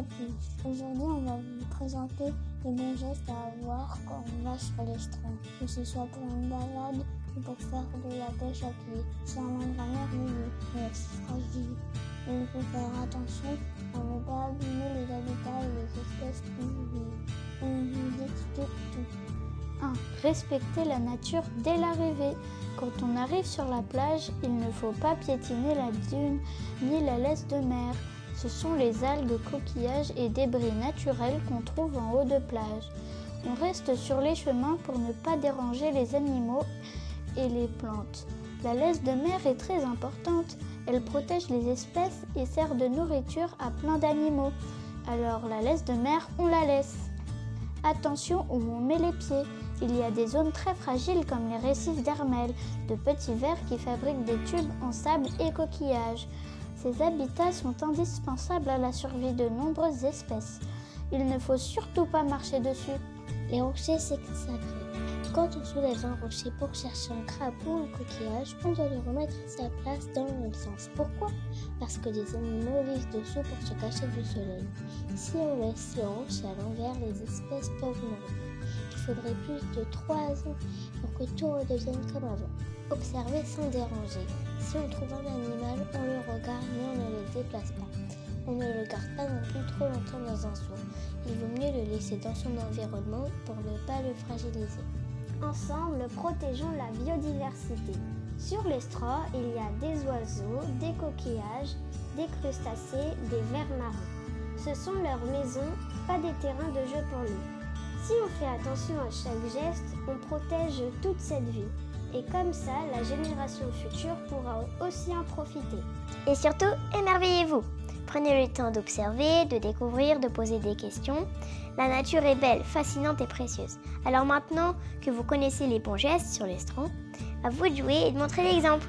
à tous. Aujourd'hui, on va vous présenter les bons gestes à avoir quand on va sur l'estran, que ce soit pour une balade ou pour faire de la pêche à pied. C'est un endroit merveilleux, mais aussi fragile. Il faut faire attention à ne pas abîmer les habitats et les espèces qui y vivent. On vous explique tout. 1. Respecter la nature dès l'arrivée. Quand on arrive sur la plage, il ne faut pas piétiner la dune ni la laisse de mer. Ce sont les algues, coquillages et débris naturels qu'on trouve en haut de plage. On reste sur les chemins pour ne pas déranger les animaux et les plantes. La laisse de mer est très importante. Elle protège les espèces et sert de nourriture à plein d'animaux. Alors la laisse de mer, on la laisse. Attention où on met les pieds. Il y a des zones très fragiles comme les récifs d'Hermel, de petits vers qui fabriquent des tubes en sable et coquillages. Ces habitats sont indispensables à la survie de nombreuses espèces. Il ne faut surtout pas marcher dessus. Les rochers, c'est sacré. Quand on soulève un rocher pour chercher un crabe ou un coquillage, on doit le remettre à sa place dans le même sens. Pourquoi ? Parce que les animaux vivent dessous pour se cacher du soleil. Si on laisse le rocher à l'envers, les espèces peuvent mourir. Il faudrait plus de 3 ans pour que tout redevienne comme avant. Observer sans déranger. Si on trouve un animal, on le regarde mais on ne le déplace pas. On ne le garde pas non plus trop longtemps dans un seau. Il vaut mieux le laisser dans son environnement pour ne pas le fragiliser. Ensemble, protégeons la biodiversité. Sur l'estran, il y a des oiseaux, des coquillages, des crustacés, des vers marins. Ce sont leurs maisons, pas des terrains de jeu pour nous. Si on fait attention à chaque geste, on protège toute cette vie. Et comme ça, la génération future pourra aussi en profiter. Et surtout, émerveillez-vous. Prenez le temps d'observer, de découvrir, de poser des questions. La nature est belle, fascinante et précieuse. Alors maintenant que vous connaissez les bons gestes sur l'estran, à vous de jouer et de montrer l'exemple.